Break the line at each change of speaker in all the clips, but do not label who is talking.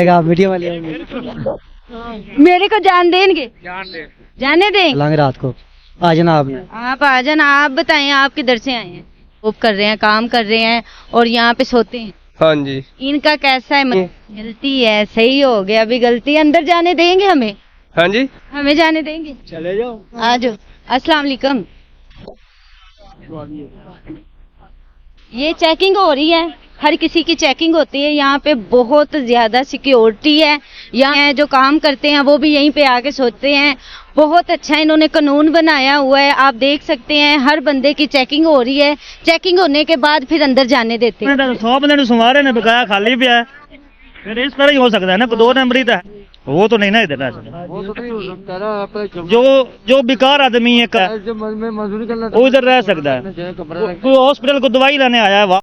बताएगा वीडियो वाले?
मेरे को जान देंगे? जाने देंगे
लाएंगे रात को। आ जाना
आप आ जाना। आप बताएं, आप किधर से आए हैं? जॉब कर रहे हैं, काम कर रहे हैं और यहाँ पे सोते हैं।
हाँ जी।
इनका कैसा है? गलती है, सही हो गया, अभी गलती। अंदर जाने देंगे हमें?
हाँ जी,
हमें जाने देंगे?
चले जाओ।
आ जाओ। अस्सलाम वालेकुम। ये चेकिंग हो रही है, हर किसी की चेकिंग होती है। यहाँ पे बहुत ज्यादा सिक्योरिटी है। यहाँ जो काम करते हैं वो भी यहीं पे आके सोचते हैं। बहुत अच्छा इन्होंने कानून बनाया हुआ है। आप देख सकते हैं, हर बंदे की चेकिंग हो रही है। चेकिंग होने के बाद फिर अंदर जाने देते हैं।
100 बंदे सुमारे ने बकाया खाली पिया है, फिर इस तरह ही हो सकता है ना। 2 नंबरी तो है, वो तो नहीं ना इधर जो बेकार आदमी है वो इधर रह सकता है। कोई हॉस्पिटल को दवाई लाने आया है।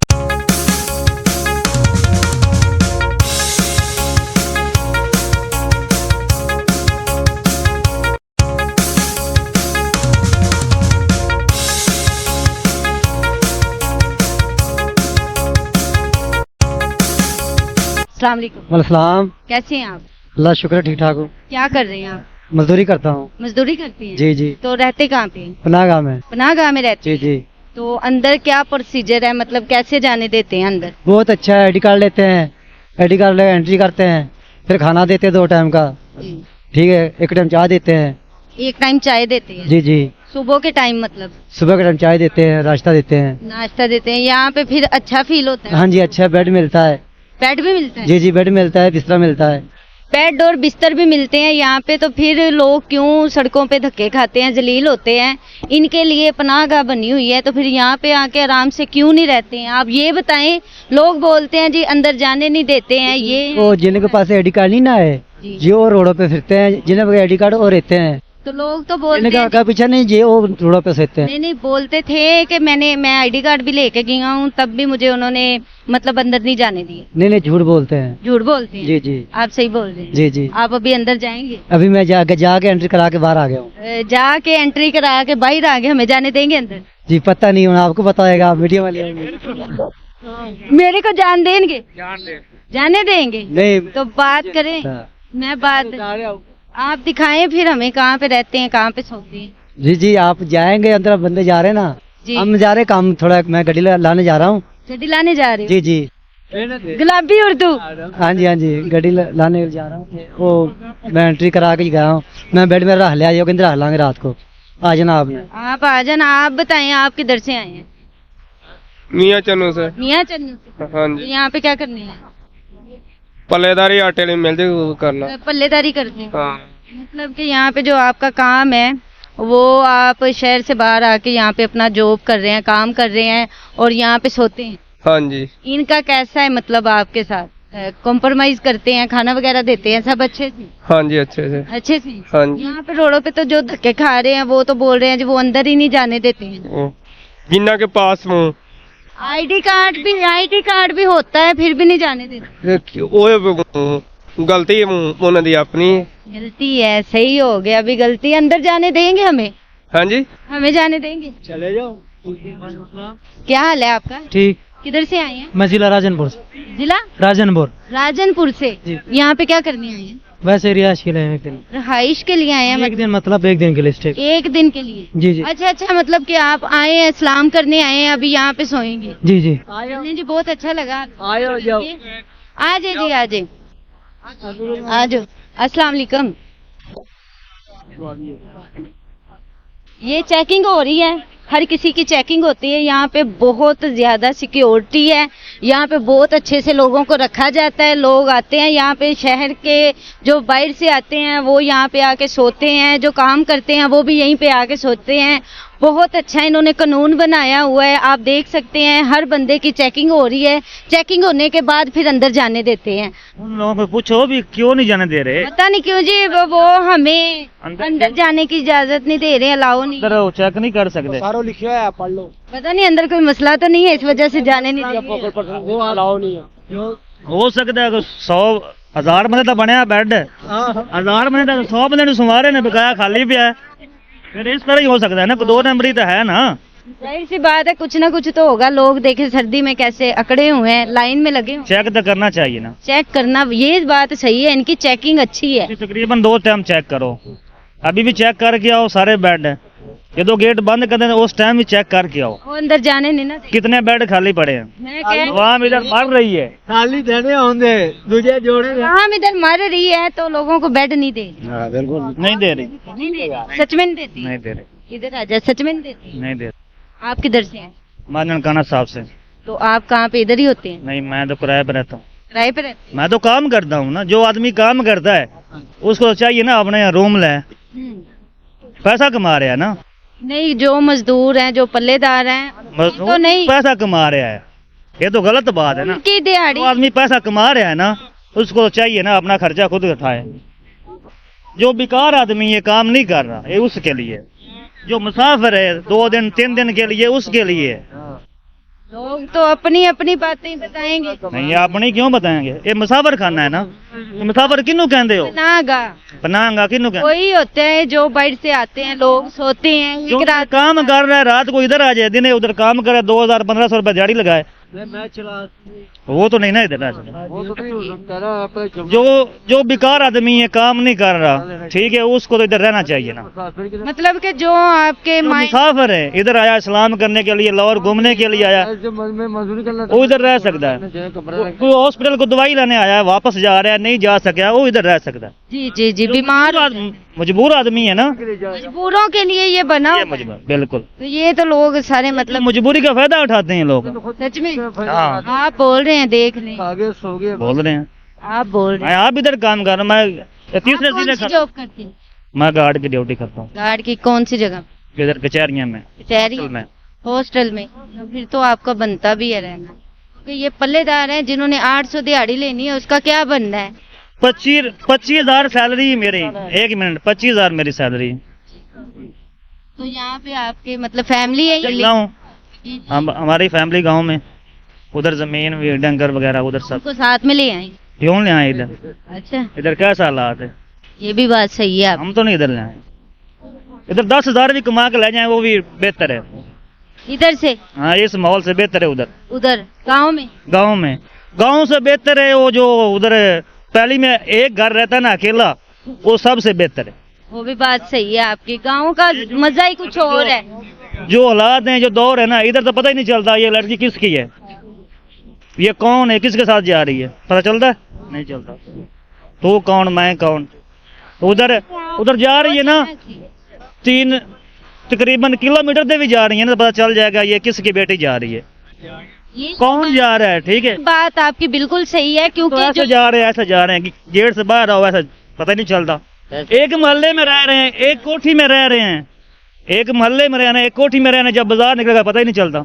अस्सलाम वालेकुम।
वालेकुम।
कैसे हैं आप?
अल्लाह शुक्र ठीक ठाक हूँ।
क्या कर रहे हैं आप?
मजदूरी करता हूँ।
मजदूरी करती हैं?
जी जी।
तो रहते कहाँ पे हैं?
पनाहगाह में।
पनाहगाह में रहते
जी जी।
तो अंदर क्या प्रोसीजर है, मतलब कैसे जाने देते हैं अंदर?
बहुत अच्छा है। ID कार्ड लेते हैं, ID कार्ड ले एंट्री करते हैं, फिर खाना देते हैं 2 टाइम का। ठीक है, 1 टाइम चाय देते हैं।
एक टाइम चाय देते हैं?
जी जी।
सुबह के टाइम मतलब?
सुबह के टाइम चाय देते हैं, नाश्ता देते हैं।
नाश्ता देते हैं। यहाँ पे फिर अच्छा फील होता है?
हाँ जी, अच्छा बेड मिलता है।
बेड भी मिलता है?
जी जी, बेड मिलता है, बिस्तरा मिलता है।
बेड और बिस्तर भी मिलते हैं यहाँ पे। तो फिर लोग क्यों सड़कों पे धक्के खाते हैं, जलील होते हैं? इनके लिए पनाहगाह बनी हुई है, तो फिर यहाँ पे आके आराम से क्यों नहीं रहते हैं? आप ये बताएं। लोग बोलते हैं जी अंदर जाने नहीं देते हैं। ये
वो जिनके पास ID कार्ड नहीं ना है, जो रोडों पे फिरते हैं, जिन्हें ID कार्ड वो रहते हैं।
तो लोग तो बोलते
इनका
हैं,
का पीछा नहीं, जे वो रोडों पे सोते हैं।
नहीं बोलते थे कि मैं ID कार्ड भी लेके गया हूँ, तब भी मुझे उन्होंने मतलब अंदर नहीं जाने दिए।
नहीं, झूठ बोलते हैं।
झूठ बोलते हैं?
जी जी।
आप सही बोल रहे हैं।
जी जी।
आप अभी अंदर जाएंगे?
अभी मैं जाके एंट्री करा के बाहर आ गया हूँ।
जाके एंट्री करा के बाहर आ गए, हमें जाने देंगे अंदर?
जी पता नहीं, आपको बताएगा वीडियो वाले।
मेरे को जान देंगे? जाने देंगे?
नहीं
तो बात करें। मैं बात आप दिखाएं फिर हमें, कहाँ पे रहते हैं, कहाँ पे सोते हैं?
जी जी, आप जाएंगे अंदर, बंदे जा रहे हैं ना
जी।
हम जा रहे काम थोड़ा, मैं गाड़ी लाने जा रहा हूँ।
गड्डी लाने जा रहे हो?
जी जी।
गुलाबी उर्दू?
हाँ जी हाँ जी, गाड़ी लाने जा रहा हूँ। वो मैं एंट्री करा के गया हूँ। मैं बेड में रख लिया, कहते रख लांगे रात को। आ जाना आपने।
आप आ जाना। आप बताएं, आप किधर से आए हैं?
मियाँ चन्नू से।
मियाँ चन्नू से?
हाँ
तो
जी।
यहाँ पे क्या करने हैं?
पल्लेदारी आटे नहीं मिलती, वो करना।
पल्लेदारी करते हैं?
हाँ।
मतलब कि यहाँ पे जो आपका काम है वो आप शहर से बाहर आके यहाँ पे अपना जॉब कर रहे हैं, काम कर रहे हैं और यहाँ पे सोते हैं?
हाँ जी।
इनका कैसा है मतलब आपके साथ? कॉम्प्रोमाइज करते हैं, खाना वगैरह देते हैं, सब अच्छे से?
हाँ जी, अच्छे से।
अच्छे से?
हाँ जी।
यहाँ पे रोडों पे तो जो धक्के खा रहे हैं वो तो बोल रहे हैं जी वो अंदर ही नहीं जाने देते हैं।
जिन्ना के पास हूँ
ID कार्ड भी होता है, फिर भी नहीं जाने देते?
गलती है उन्होंने दी अपनी।
गलती है, सही हो गया, अभी गलती। अंदर जाने देंगे हमें?
हाँ जी।
हमें जाने देंगे?
चले जाओ।
क्या हाल है आपका?
ठीक।
किधर से आए हैं?
मैं जिला राजनपुर से।
जिला राजनपुर से? यहाँ पे क्या करने आए हैं?
वैसे रिहायश के लिए, एक दिन
रहाइश के लिए आए हैं?
एक दिन मतलब एक दिन के लिए स्टे।
एक दिन के लिए?
जी जी।
अच्छा, मतलब कि आप आए हैं, सलाम करने आए हैं, अभी यहाँ पे सोएंगे?
जी जी।
नहीं जी, बहुत अच्छा लगा।
आयो जाओ।
आ जाए जी, आ जाए, आ जाओ। अस्सलाम वालेकुम। ये चेकिंग हो रही है, हर किसी की चेकिंग होती है। यहाँ पे बहुत ज्यादा सिक्योरिटी है। यहाँ पे बहुत अच्छे से लोगों को रखा जाता है। लोग आते हैं यहाँ पे, शहर के जो बाहर से आते हैं वो यहाँ पे आके सोते हैं, जो काम करते हैं वो भी यहीं पे आके सोते हैं। बहुत अच्छा इन्होंने कानून बनाया हुआ है। आप देख सकते हैं, हर बंदे की चेकिंग हो रही है। चेकिंग होने के बाद फिर अंदर जाने देते हैं।
उन लोगों को पूछो भी क्यों नहीं जाने दे रहे।
पता नहीं क्यों जी, वो हमें अंदर जाने की इजाजत नहीं दे रहे, अलाउ नहीं।
अंदर चेक नहीं कर सकते।
सारो लिखा है, पढ़ लो।
पता नहीं अंदर कोई मसला तो नहीं है, इस वजह से जाने नहीं दे रहे।
वो अलाउ नहीं है।
हो सकता है 100,000 बंदे तो बनया बेड, 1000 बंदे 100 बंदे सुमारे ने बकाया खाली पिया है, फिर इस तरह ही हो सकता है ना। 2 नंबरी तो है ना।
जाहिर सी बात है, कुछ ना कुछ तो होगा। लोग देखे सर्दी में कैसे अकड़े हुए हैं, लाइन में लगे हुए हैं।
चेक तो करना चाहिए ना,
चेक करना, ये बात सही है, इनकी चेकिंग अच्छी है।
तकरीबन 2 टाइम चेक करो, अभी भी चेक करके आओ, सारे बेड है। ये तो गेट बंद कर देना, उस टाइम भी चेक करके आओ।
वो अंदर जाने नहीं ना देते।
कितने बेड खाली पड़े हैं,
मैं कह
आवाम इधर मर रही है।
खाली देने होंगे दूजे जोड़े
हम इधर मर रही है तो लोगों को बेड नहीं दे
बिल्कुल
नहीं दे रही,
नहीं दे रही, सच में नहीं देती।
नहीं दे रही,
इधर आ जा, सच में नहीं देती।
नहीं दे रही।
आप किधर से हैं?
मैं ननकाना साहब से।
तो आप कहाँ पे, इधर ही होते हैं?
नहीं, मैं तो किराए पर रहता हूँ।
किराए पे रहते
मैं तो काम करता हूँ ना, जो आदमी काम करता है उसको चाहिए ना अपने यहाँ रूम ले,
हैं?
पैसा कमा रहा है ना।
नहीं, जो मजदूर हैं, जो पल्लेदार हैं,
मजदूर
तो नहीं,
पैसा कमा रहा है, ये तो गलत बात है ना।
उनकी दिहाड़ी।
जो आदमी पैसा कमा रहा है ना, उसको चाहिए ना अपना खर्चा खुद उठाए। जो बेकार आदमी ये काम नहीं कर रहा, ये उसके लिए। जो मुसाफिर है 2 दिन 3 दिन के लिए, उसके लिए।
लोग तो अपनी अपनी बातें ही बताएंगे।
नहीं, अपनी क्यों बताएंगे, ये मुसाफिर खाना है ना। ये मुसाफिर किन्नू कहते हो,
नागा
पनांगा किन्नू कहते
वही होते हैं जो बाहर से आते हैं, लोग सोते हैं
जो
एक रात।
काम कर रहा है, रात को इधर आ जाए, दिन उधर काम करे, 2000-1500 रुपए दिहाड़ी लगाए, वो तो नहीं ना इधर आ सकता। जो बेकार आदमी है, काम नहीं कर रहा, ठीक है, उसको तो इधर रहना चाहिए ना।
मतलब कि जो आपके
जो
माइंड,
मुसाफिर है, इधर आया इस्लाम करने के लिए, लाहौर घूमने के लिए आया, वो इधर रह सकता है। कोई हॉस्पिटल को दवाई लाने आया है, वापस जा रहा है, नहीं जा सका, वो इधर रह सकता है।
जी जी जी, बीमार
मजबूर आदमी है ना,
मजबूरों के लिए ये बना
ये
हुआ है।
मजबूर, बिल्कुल।
तो ये तो लोग सारे मतलब
मजबूरी का फायदा उठाते हैं लोग।
सच में
हाँ,
आप बोल रहे हैं, देख लें,
आगे सो गए
बोल रहे हैं।
आप बोल रहे
मैं आप इधर काम कर रहा हूँ, मैं तीसरे
हैं। कौन सी
सीधे
जॉब करते हैं?
मैं गार्ड की ड्यूटी करता हूँ,
गार्ड की कौन सी जगह?
इधर कचहरियाँ में,
कचहरी
हॉस्टल में।
हॉस्टल में? तो फिर तो आपका बनता भी है रहना, क्योंकि ये पल्लेदार हैं जिन्होंने 800 दिहाड़ी लेनी है, उसका क्या बनना है?
25,000 सैलरी मेरी, 1 मिनट, 25,000 मेरी सैलरी।
तो यहाँ पे आपके मतलब फैमिली है ये?
गाँव, हम हमारी फैमिली गांव में, उधर जमीन भी, डंगर वगैरह उधर सब।
उनको साथ में ले आए?
क्यों ले आए इधर,
अच्छा,
इधर कैसा हालात है,
ये भी बात सही है आप।
हम तो नहीं इधर ले आए। इधर 10,000 भी कमा के ले जाए, वो भी बेहतर है।
इधर से
हाँ, इस माहौल से बेहतर है उधर,
उधर गांव में।
गांव से बेहतर है। वो जो उधर पहली में एक घर रहता है ना अकेला, वो सबसे बेहतर है।
वो भी बात सही है आपकी, गांव का मजा ही कुछ और है।
जो हालात हैं, जो दौर है ना, इधर तो पता ही नहीं चलता ये लड़की किसकी है, ये कौन है, किसके साथ जा रही है, पता चलता है? नहीं चलता। तू कौन, मैं कौन। उधर जा रही है ना, 3 तकरीबन किलोमीटर से भी जा रही है ना, तो पता चल जाएगा ये किसकी बेटी जा रही है,
ये
कौन जा रहा है। ठीक है,
बात आपकी बिल्कुल सही है,
तो
क्योंकि
ऐसे जा रहे हैं, ऐसे जा रहे हैं, गेट से बाहर आओ, ऐसा पता ही नहीं चलता। एक मोहल्ले में रह रहे हैं, एक कोठी में रह रहे हैं, एक मोहल्ले में रहना, एक कोठी में रहना, जब बाजार निकलेगा पता ही नहीं चलता।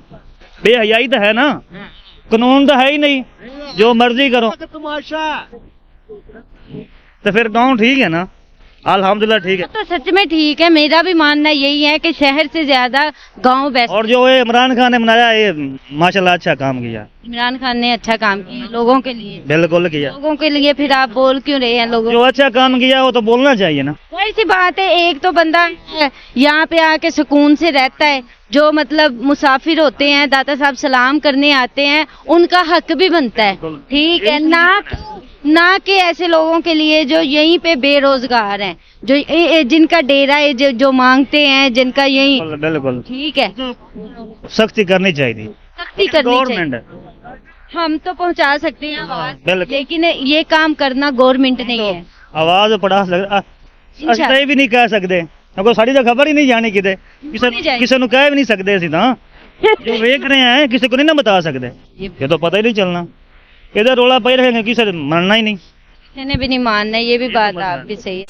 बेहयाई तो है ना, कानून तो है ही नहीं, जो मर्जी करो। तो फिर गाँव ठीक है ना, अल्हम्दुलिल्लाह ठीक है।
तो सच में ठीक है, मेरा भी मानना यही है कि शहर से ज्यादा गांव बेस्ट।
और जो ये इमरान खान ने बनाया, ये माशाल्लाह अच्छा काम किया।
इमरान खान ने अच्छा काम किया लोगों के लिए।
बिल्कुल किया,
लोगों के लिए फिर आप बोल क्यों रहे हैं लोगों?
जो अच्छा काम किया वो तो बोलना चाहिए ना।
वही सी बात है, एक तो बंदा यहाँ पे आके सुकून से रहता है, जो मतलब मुसाफिर होते हैं, दाता साहब सलाम करने आते हैं, उनका हक भी बनता है, ठीक है ना कि ऐसे लोगों के लिए जो यहीं पे बेरोजगार हैं, जो जिनका डेरा है, जो मांगते हैं, जिनका यही।
बिल्कुल
ठीक है,
सख्ती करनी चाहिए,
सख्ती करनी चाहिए।
गवर्नमेंट
हम तो पहुंचा सकते हैं आवाज,
बिल्कुल।
लेकिन ये काम करना गवर्नमेंट नहीं है।
आवाज पढ़ा सकते भी नहीं कह सकते, क्योंकि साड़ी तो खबर ही नहीं जानी किते, किसी ਨੂੰ ਕਹਿ ਵੀ ਨਹੀਂ ਸਕਦੇ ਅਸੀਂ ਤਾਂ। जो देख रहे हैं किसी को नहीं ना बता सकते, ये तो पता ही नहीं चलना। इधर रोला पाई रहेंगे, किसी ने मानना ही नहीं,
किसी ने भी नहीं मानना, ये भी बात आपकी सही है।